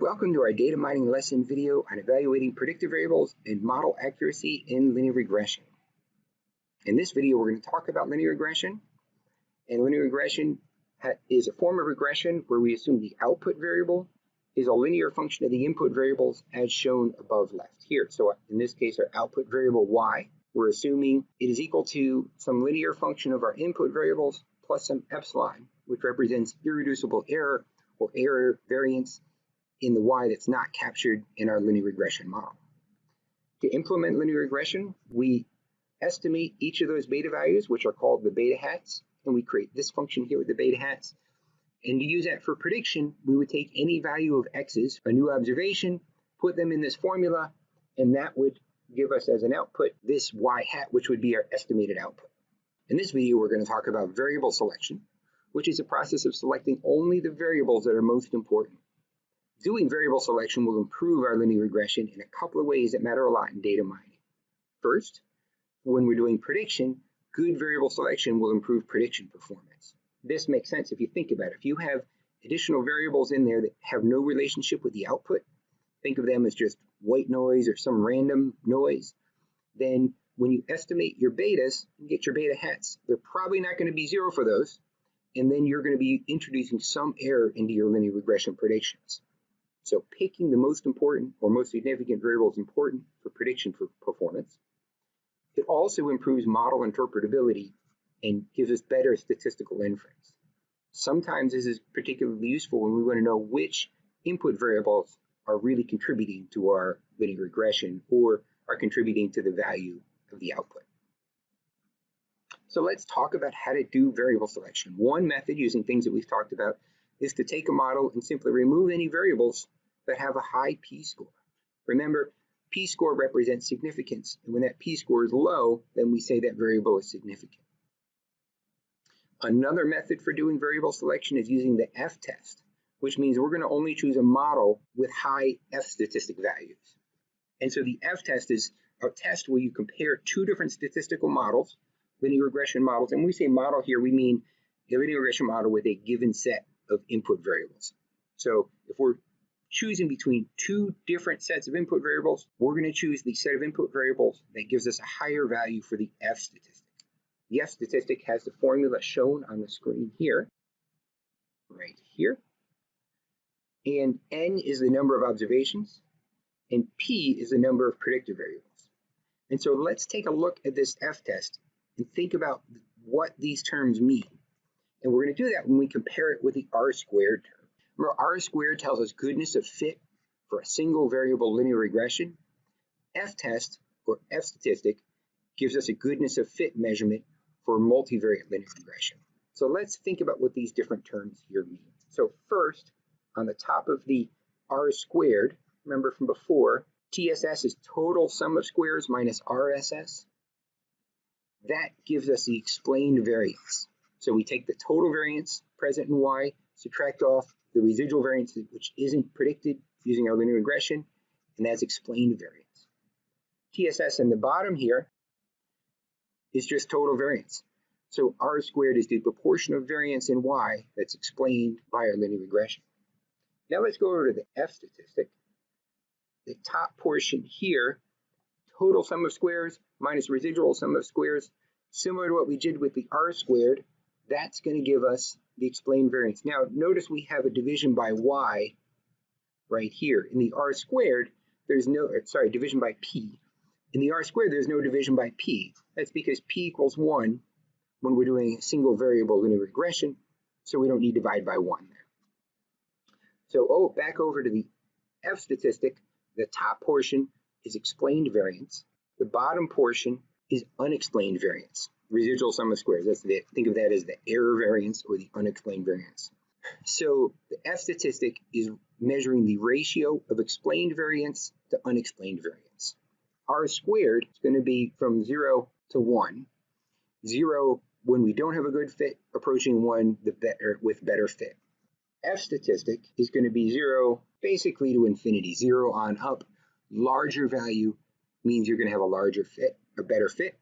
Welcome to our data mining lesson video on evaluating predictive variables and model accuracy in linear regression. In this video, we're going to talk about linear regression. And linear regression is a form of regression where we assume the output variable is a linear function of the input variables as shown above left here. So in this case, our output variable y, we're assuming it is equal to some linear function of our input variables plus some epsilon, which represents irreducible error or error variance in the y that's not captured in our linear regression model. To implement linear regression, we estimate each of those beta values, which are called the beta hats, and we create this function here with the beta hats. And to use that for prediction, we would take any value of x's, a new observation, put them in this formula, and that would give us as an output this y hat, which would be our estimated output. In this video, we're going to talk about variable selection, which is a process of selecting only the variables that are most important. Doing variable selection will improve our linear regression in a couple of ways that matter a lot in data mining. First, when we're doing prediction, good variable selection will improve prediction performance. This makes sense if you think about it. If you have additional variables in there that have no relationship with the output, think of them as just white noise or some random noise, then when you estimate your betas and get your beta hats, they're probably not going to be zero for those, and then you're going to be introducing some error into your linear regression predictions. So picking the most important or most significant variable is important for prediction for performance. It also improves model interpretability and gives us better statistical inference. Sometimes this is particularly useful when we want to know which input variables are really contributing to our linear regression or are contributing to the value of the output. So let's talk about how to do variable selection. One method using things that we've talked about is to take a model and simply remove any variables that have a high p-score. Remember, p-score represents significance, and when that p-score is low, then we say that variable is significant. Another method for doing variable selection is using the f-test, which means we're going to only choose a model with high f-statistic values. And so the f-test is a test where you compare two different statistical models, linear regression models, and when we say model here, we mean a linear regression model with a given set of input variables. So if we're choosing between two different sets of input variables, we're going to choose the set of input variables that gives us a higher value for the f statistic. The f statistic has the formula shown on the screen here, right here. And n is the number of observations, and p is the number of predictor variables. And so let's take a look at this f test and think about what these terms mean. And we're going to do that when we compare it with the r squared term. Remember, r squared tells us goodness of fit for a single variable linear regression. F-test, or f-statistic, gives us a goodness of fit measurement for multivariate linear regression. So let's think about what these different terms here mean. So first, on the top of the r squared, remember from before, TSS is total sum of squares minus RSS. That gives us the explained variance. So we take the total variance present in y, subtract off the residual variance which isn't predicted using our linear regression, and that's explained variance. TSS in the bottom here is just total variance. So r squared is the proportion of variance in y that's explained by our linear regression. Now let's go over to the f statistic. The top portion here, total sum of squares minus residual sum of squares, similar to what we did with the r squared, that's going to give us the explained variance. Now, notice we have a division by y right here. In the r squared, there's no, division by p. In the r squared, there's no division by p. That's because p equals 1 when we're doing a single variable linear regression, so we don't need to divide by 1 there. So, back over to the f statistic, the top portion is explained variance. The bottom portion is unexplained variance. Residual sum of squares. Think of that as the error variance or the unexplained variance. So the f statistic is measuring the ratio of explained variance to unexplained variance. R squared is going to be from 0 to 1. 0 when we don't have a good fit, approaching 1 with better fit. F statistic is going to be 0 basically to infinity, 0 on up. Larger value means you're going to have a larger fit, a better fit.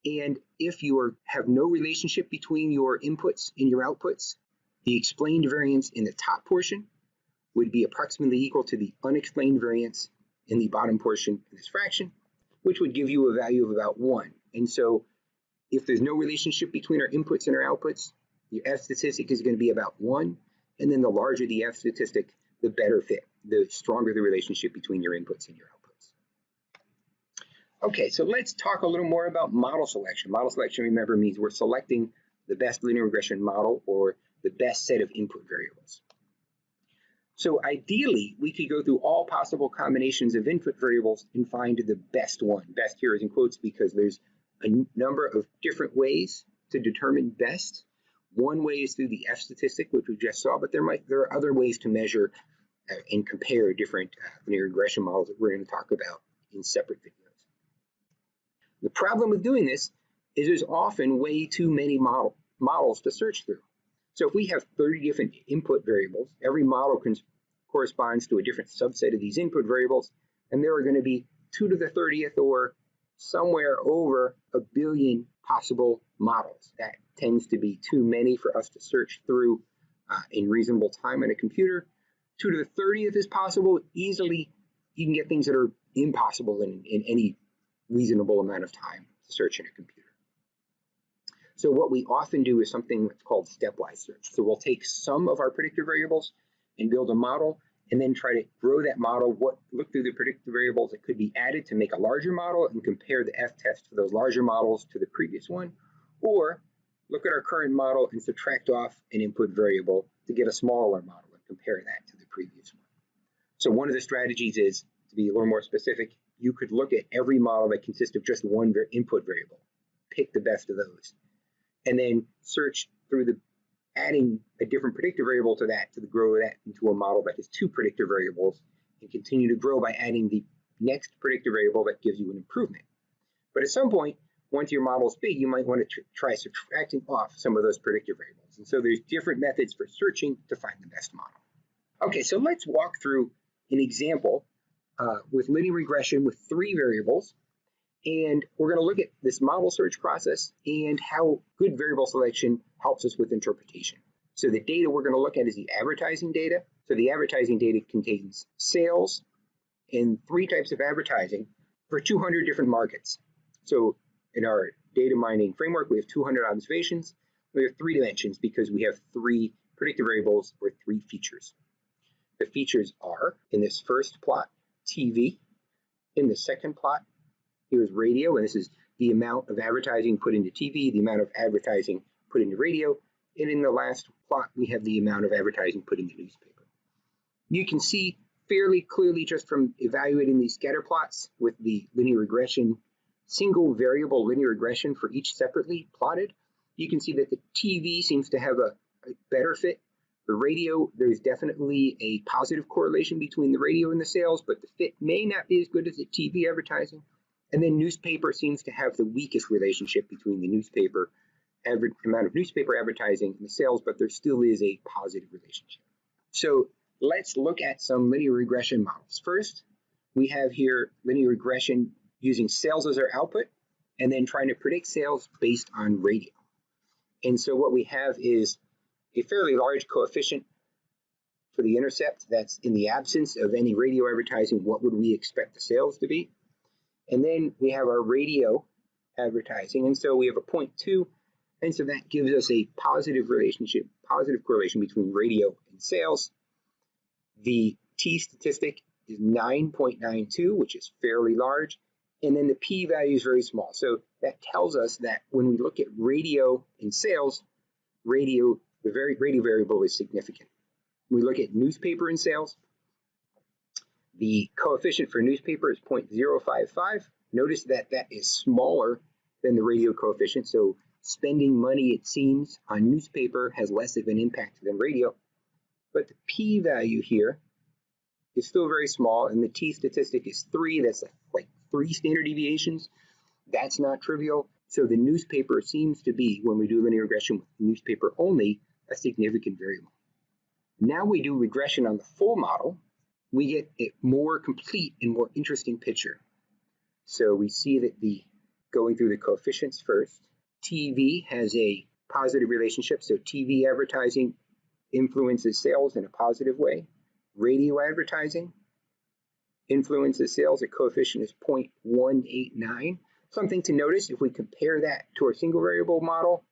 And if you have no relationship between your inputs and your outputs, the explained variance in the top portion would be approximately equal to the unexplained variance in the bottom portion of this fraction, which would give you a value of about 1. And so if there's no relationship between our inputs and our outputs, your F statistic is going to be about 1. And then the larger the F statistic, the better fit, the stronger the relationship between your inputs and your outputs. Okay, so let's talk a little more about model selection. Model selection, remember, means we're selecting the best linear regression model or the best set of input variables. So ideally, we could go through all possible combinations of input variables and find the best one. Best here is in quotes because there's a number of different ways to determine best. One way is through the F statistic, which we just saw, but there are other ways to measure and compare different linear regression models that we're going to talk about in separate videos. The problem with doing this is there's often way too many models to search through. So if we have 30 different input variables, every model corresponds to a different subset of these input variables, and there are going to be 2 to the 30th or somewhere over 1 billion possible models. That tends to be too many for us to search through in reasonable time on a computer. 2 to the 30th is possible. Easily, you can get things that are impossible in any reasonable amount of time to search in a computer. So what we often do is something that's called stepwise search. So we'll take some of our predictor variables and build a model, and then try to grow that model, look through the predictor variables that could be added to make a larger model and compare the F-test for those larger models to the previous one, or look at our current model and subtract off an input variable to get a smaller model and compare that to the previous one. So one of the strategies is, to be a little more specific, you could look at every model that consists of just one input variable, pick the best of those, and then search through adding a different predictor variable to that to grow that into a model that has 2 predictor variables, and continue to grow by adding the next predictor variable that gives you an improvement. But at some point, once your model is big, you might want to try subtracting off some of those predictor variables. And so there's different methods for searching to find the best model. Okay, so let's walk through an example with linear regression with 3 variables. And we're going to look at this model search process and how good variable selection helps us with interpretation. So the data we're going to look at is the advertising data. So the advertising data contains sales and 3 types of advertising for 200 different markets. So in our data mining framework, we have 200 observations. We have 3 dimensions because we have 3 predictor variables or 3 features. The features are, in this first plot, TV. In the second plot, here's radio, and this is the amount of advertising put into TV, the amount of advertising put into radio, and in the last plot, we have the amount of advertising put into newspaper. You can see fairly clearly just from evaluating these scatter plots with the linear regression, single variable linear regression for each separately plotted, you can see that the TV seems to have a better fit. The radio, there's definitely a positive correlation between the radio and the sales, but the fit may not be as good as the TV advertising. And then newspaper seems to have the weakest relationship between the newspaper amount of newspaper advertising and the sales, but there still is a positive relationship. So let's look at some linear regression models. First, we have here linear regression using sales as our output and then trying to predict sales based on radio. And so what we have is a fairly large coefficient for the intercept. That's in the absence of any radio advertising, what would we expect the sales to be? And then we have our radio advertising, and so we have a 0.2, and so that gives us a positive correlation between radio and sales. The T statistic is 9.92, which is fairly large, and then the p-value is very small. So that tells us that when we look at radio and sales, the radio variable is significant. When we look at newspaper and sales, the coefficient for newspaper is 0.055. Notice that that is smaller than the radio coefficient, so spending money, it seems, on newspaper has less of an impact than radio. But the p-value here is still very small, and the T statistic is 3. That's like 3 standard deviations. That's not trivial. So the newspaper seems to be, when we do linear regression with newspaper only, a significant variable. Now we do regression on the full model, we get a more complete and more interesting picture. So we see that going through the coefficients first, TV has a positive relationship. So TV advertising influences sales in a positive way. radio advertising influences sales. The coefficient is 0.189. Something to notice, if we compare that to our single variable model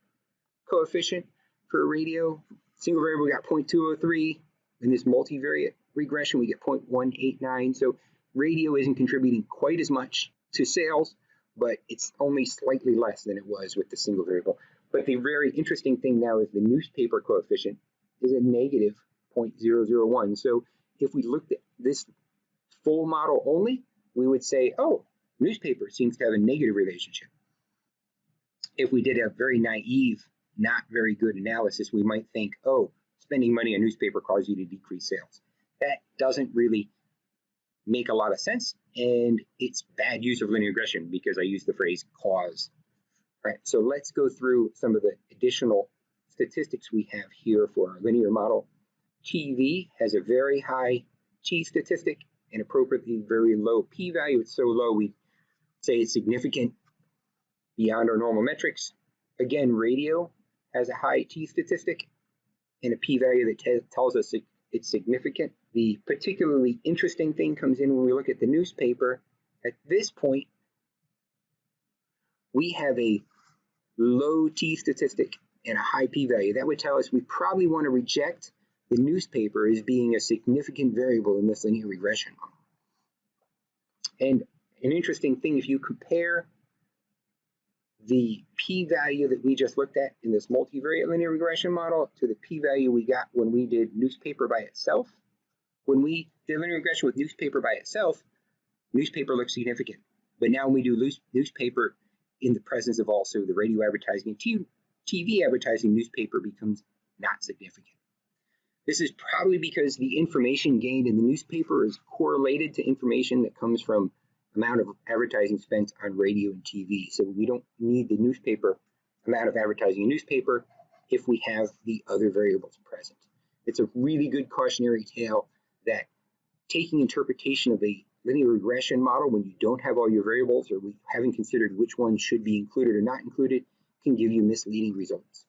coefficient for radio, single variable we got 0.203. In this multivariate regression, we get 0.189. So radio isn't contributing quite as much to sales, but it's only slightly less than it was with the single variable. But the very interesting thing now is the newspaper coefficient is a negative 0.001. So if we looked at this full model only, we would say, oh, newspaper seems to have a negative relationship. If we did a very naive, not very good analysis, we might think, oh, spending money on newspaper causes you to decrease sales. That doesn't really make a lot of sense, and it's bad use of linear regression because I use the phrase cause. All right, so let's go through some of the additional statistics we have here for our linear model. TV has a very high T statistic and appropriately very low p-value. It's so low we say it's significant beyond our normal metrics. Again, radio has a high T statistic and a p-value that tells us it's significant. The particularly interesting thing comes in when we look at the newspaper. At this point, we have a low T statistic and a high p-value. That would tell us we probably want to reject the newspaper as being a significant variable in this linear regression model. And an interesting thing, if you compare the p-value that we just looked at in this multivariate linear regression model to the p-value we got when we did newspaper by itself, when we did linear regression with newspaper by itself, newspaper looks significant. But now when we do newspaper in the presence of also the radio advertising and TV advertising, newspaper becomes not significant. This is probably because the information gained in the newspaper is correlated to information that comes from amount of advertising spent on radio and TV. So we don't need the newspaper amount of advertising in newspaper if we have the other variables present. It's a really good cautionary tale that taking interpretation of a linear regression model when you don't have all your variables or we haven't considered which ones should be included or not included can give you misleading results.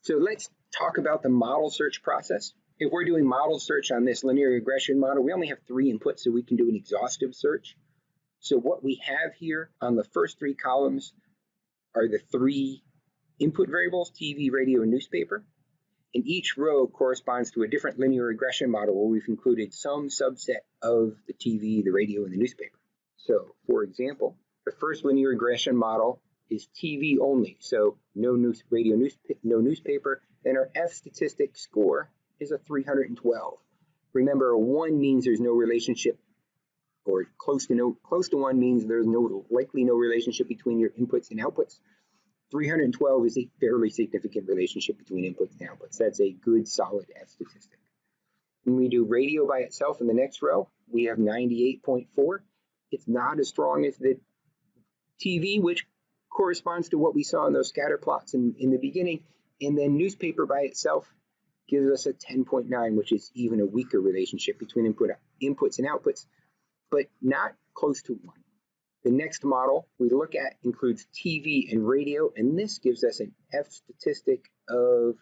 So let's talk about the model search process. If we're doing model search on this linear regression model, we only have 3 inputs, so we can do an exhaustive search. So what we have here on the first 3 columns are the 3 input variables, TV, radio, and newspaper. And each row corresponds to a different linear regression model where we've included some subset of the TV, the radio, and the newspaper. So for example, the first linear regression model is TV only, so no radio, no newspaper, and our F statistic score is a 312. Remember, 1 means there's no relationship, or close to 1 means there's likely no relationship between your inputs and outputs. 312 is a fairly significant relationship between inputs and outputs. That's a good, solid F statistic. When we do radio by itself in the next row, we have 98.4. It's not as strong as the TV, which corresponds to what we saw in those scatter plots in the beginning. And then newspaper by itself gives us a 10.9, which is even a weaker relationship between inputs and outputs, but not close to 1. The next model we look at includes TV and radio, and this gives us an F statistic of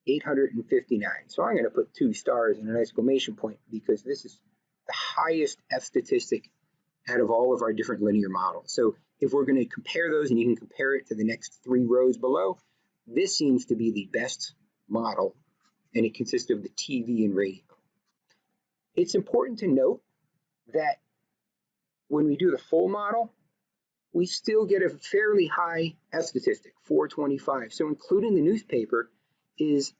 859. So I'm going to put 2 stars and an exclamation point because this is the highest F statistic out of all of our different linear models. So if we're going to compare those, and you can compare it to the next 3 rows below, this seems to be the best model, and it consists of the TV and radio. It's important to note that when we do the full model, we still get a fairly high F statistic, 425. So including the newspaper is,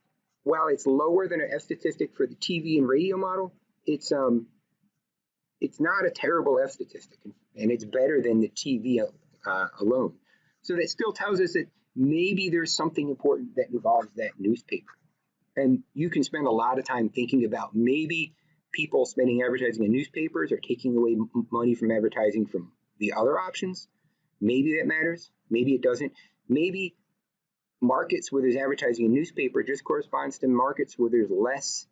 while it's lower than an F statistic for the TV and radio model, it's not a terrible F statistic, and it's better than the TV alone. So that still tells us that maybe there's something important that involves that newspaper. And you can spend a lot of time thinking about maybe people spending advertising in newspapers are taking away money from advertising from the other options. Maybe that matters. Maybe it doesn't. Maybe markets where there's advertising in newspaper just corresponds to markets where there's less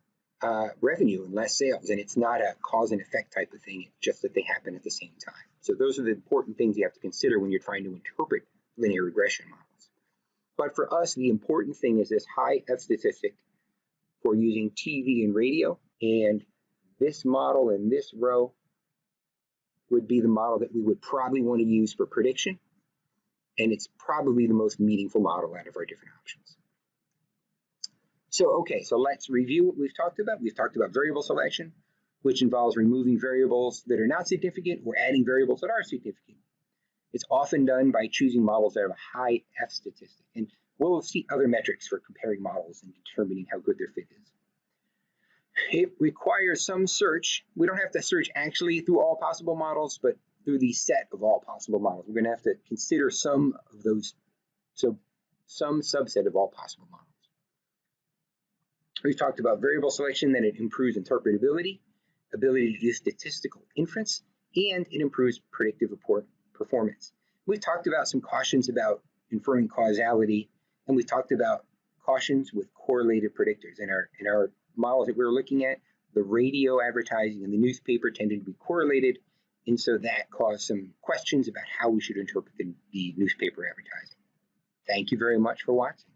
revenue and less sales, and it's not a cause and effect type of thing, it's just that they happen at the same time. So those are the important things you have to consider when you're trying to interpret linear regression models. But for us, the important thing is this high F statistic for using TV and radio And this model in this row would be the model that we would probably want to use for prediction. And it's probably the most meaningful model out of our different options. So, okay, so let's review what we've talked about. We've talked about variable selection, which involves removing variables that are not significant or adding variables that are significant. It's often done by choosing models that have a high F statistic. And we'll see other metrics for comparing models and determining how good their fit is. It requires some search. We don't have to search actually through all possible models, but through the set of all possible models. We're going to have to consider some of those, so some subset of all possible models. We've talked about variable selection, that it improves interpretability, ability to do statistical inference, and it improves predictive performance. We've talked about some cautions about inferring causality, and we talked about cautions with correlated predictors. In our models that we were looking at, the radio advertising and the newspaper tended to be correlated, and so that caused some questions about how we should interpret the newspaper advertising. Thank you very much for watching.